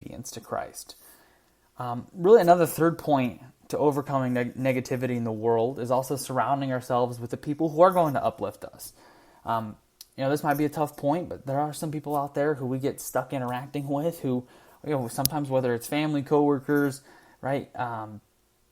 obedience to Christ. Really, another third point to overcoming negativity in the world is also surrounding ourselves with the people who are going to uplift us. This might be a tough point, but there are some people out there who we get stuck interacting with who, sometimes whether it's family, coworkers, right?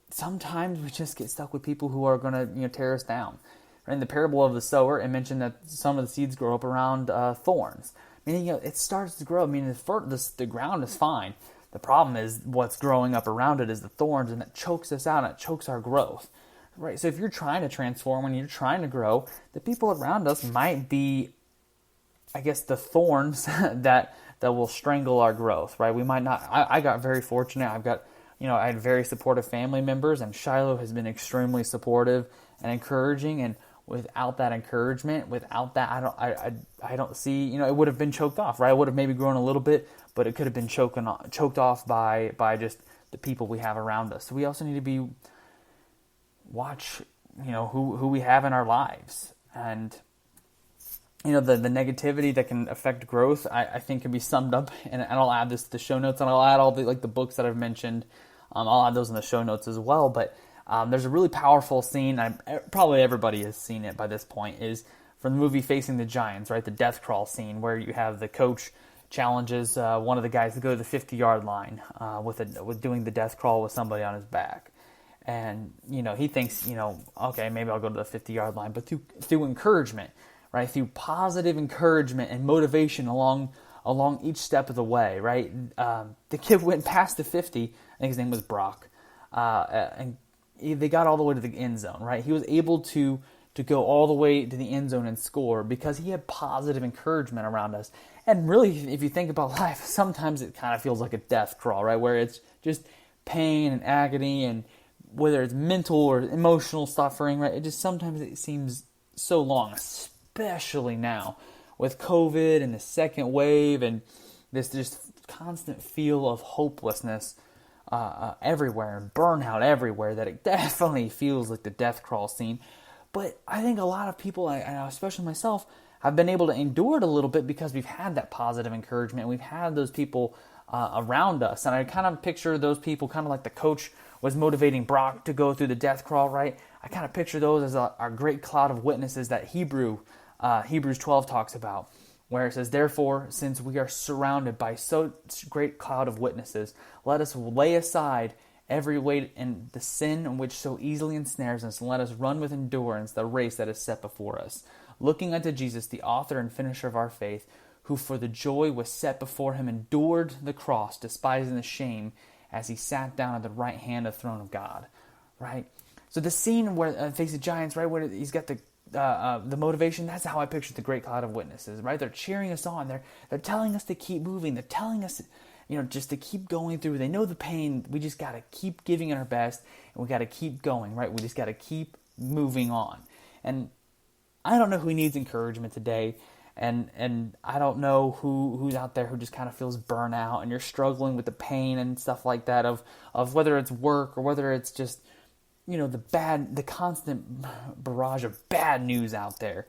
Sometimes we just get stuck with people who are going to, tear us down. In the parable of the sower, it mentioned that some of the seeds grow up around thorns. Meaning, it starts to grow. I mean, the ground is fine. The problem is what's growing up around it is the thorns, and it chokes us out, and it chokes our growth. Right? So if you're trying to transform and you're trying to grow, the people around us might be, I guess, the thorns that will strangle our growth. Right? We might not. I got very fortunate. I had very supportive family members, and Shiloh has been extremely supportive and encouraging. And without that encouragement, without that, I don't see, it would have been choked off, right? It would have maybe grown a little bit, but it could have been choked off by just the people we have around us. So we also need to watch, who we have in our lives. And, the negativity that can affect growth, I think can be summed up, and I'll add this to the show notes, and I'll add all the books that I've mentioned. I'll add those in the show notes as well, but there's a really powerful scene, probably everybody has seen it by this point, is from the movie Facing the Giants, right? The death crawl scene where you have the coach challenges one of the guys to go to the 50-yard line with doing the death crawl with somebody on his back. And, he thinks, okay, maybe I'll go to the 50-yard line. But through encouragement, right? Through positive encouragement and motivation along each step of the way, right? The kid went past the 50. I think his name was Brock. And they got all the way to the end zone, right? He was able to go all the way to the end zone and score because he had positive encouragement around us. And really, if you think about life, sometimes it kind of feels like a death crawl, right? Where it's just pain and agony, and whether it's mental or emotional suffering, right? Sometimes it seems so long, especially now with COVID and the second wave and this just constant feel of hopelessness everywhere and burnout everywhere, that it definitely feels like the death crawl scene. But I think a lot of people, especially myself, have been able to endure it a little bit because we've had that positive encouragement. We've had those people around us. And I kind of picture those people kind of like the coach was motivating Brock to go through the death crawl, right? I kind of picture those as our great cloud of witnesses that Hebrews 12 talks about, where it says, therefore, since we are surrounded by so great cloud of witnesses, let us lay aside every weight and the sin which so easily ensnares us, and let us run with endurance the race that is set before us, looking unto Jesus, the author and finisher of our faith, who for the joy was set before him endured the cross, despising the shame, as he sat down at the right hand of the throne of God. Right? So the scene where Face the Giants, right, where he's got the motivation, that's how I picture the great cloud of witnesses, right? They're cheering us on. They're telling us to keep moving. They're telling us, just to keep going through. They know the pain. We just got to keep giving it our best, and we got to keep going, right? We just got to keep moving on. And I don't know who needs encouragement today, and I don't know who's out there who just kind of feels burnout, and you're struggling with the pain and stuff like that of whether it's work or whether it's just the constant barrage of bad news out there.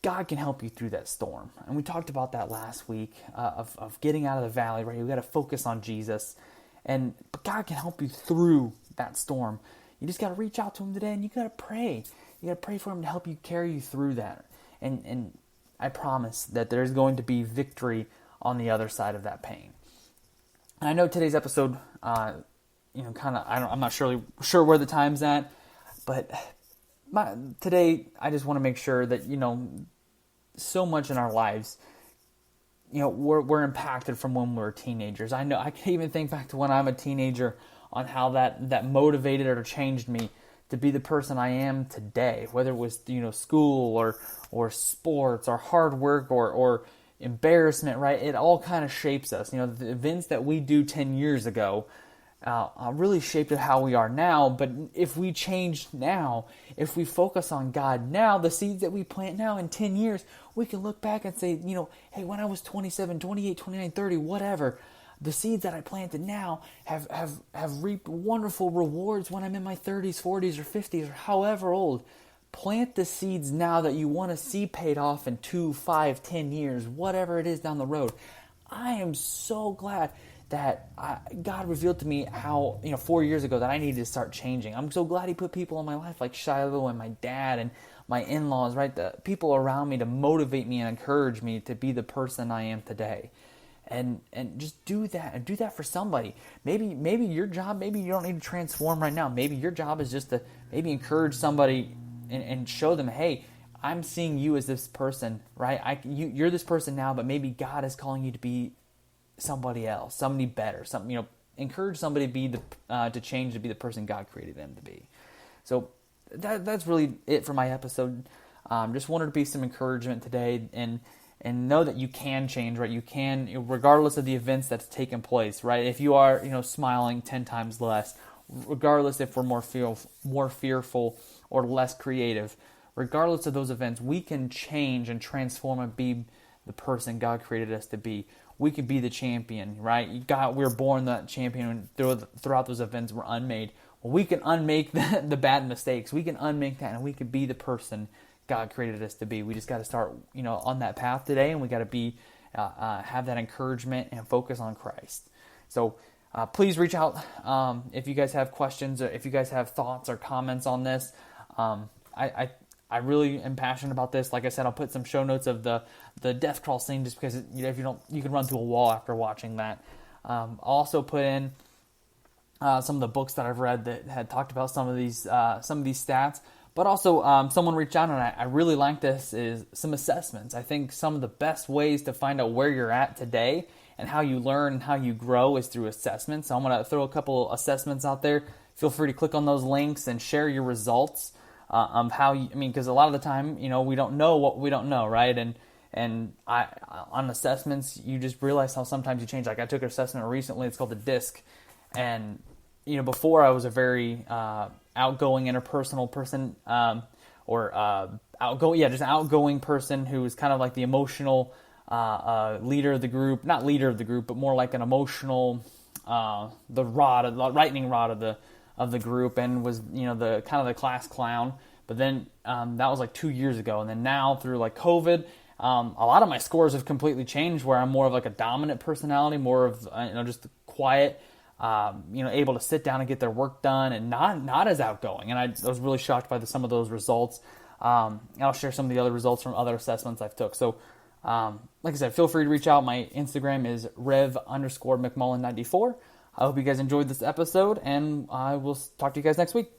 God can help you through that storm. And we talked about that last week of getting out of the valley, right? You got to focus on Jesus. But God can help you through that storm. You just got to reach out to him today, and you got to pray. You got to pray for him to help you carry you through that. And I promise that there's going to be victory on the other side of that pain. And I know today's episode, I'm not sure where the time's at, but today I just want to make sure that, so much in our lives, we're impacted from when we were teenagers. I know I can even think back to when I'm a teenager on how that motivated or changed me to be the person I am today, whether it was, school or sports or hard work or embarrassment, right? It all kind of shapes us. The events that we do 10 years ago really shaped how we are now. But if we change now, if we focus on God now, the seeds that we plant now in 10 years, we can look back and say, hey, when I was 27, 28, 29, 30, whatever, the seeds that I planted now have reaped wonderful rewards when I'm in my 30s, 40s, or 50s, or however old. Plant the seeds now that you want to see paid off in 2, 5, 10 years, whatever it is down the road. I am so glad that God revealed to me how, 4 years ago that I needed to start changing. I'm so glad he put people in my life like Shiloh and my dad and my in-laws, right? The people around me to motivate me and encourage me to be the person I am today. And just do that, and do that for somebody. Maybe your job, maybe you don't need to transform right now. Maybe your job is just to maybe encourage somebody and show them, hey, I'm seeing you as this person, right? You're this person now, but maybe God is calling you to be somebody else, somebody better. Encourage somebody to be to change to be the person God created them to be. So that's really it for my episode. Just wanted to be some encouragement today, and know that you can change, right? You can, regardless of the events that's taken place, right? If you are, smiling 10 times less, regardless if we're more fearful or less creative, regardless of those events, we can change and transform and be the person God created us to be. We can be the champion, right? We were born that champion, and throughout those events we're unmade. Well, we can unmake the bad mistakes. We can unmake that, and we can be the person God created us to be. We just got to start, on that path today, and we got to be have that encouragement and focus on Christ. So please reach out if you guys have questions, or if you guys have thoughts or comments on this. I really am passionate about this. Like I said, I'll put some show notes of the death crawl scene, just because if you don't, you can run through a wall after watching that. I'll also put in some of the books that I've read that had talked about some of these stats. But also, someone reached out, and I really like this, is some assessments. I think some of the best ways to find out where you're at today and how you learn and how you grow is through assessments. So I'm going to throw a couple assessments out there. Feel free to click on those links and share your results of how because a lot of the time, we don't know what we don't know, right? And on assessments, you just realize how sometimes you change. Like I took an assessment recently. It's called the DISC, and before I was a very outgoing interpersonal person, outgoing person who was kind of like the emotional leader of the group, not leader of the group, but more like an emotional the lightning rod of the group, and was the kind of the class clown. But then that was like 2 years ago, and then now through like COVID, a lot of my scores have completely changed, where I'm more of like a dominant personality, more of just quiet. Able to sit down and get their work done, and not as outgoing. And I was really shocked by some of those results. I'll share some of the other results from other assessments I've took. So, like I said, feel free to reach out. My Instagram is rev_McMullen94. I hope you guys enjoyed this episode, and I will talk to you guys next week.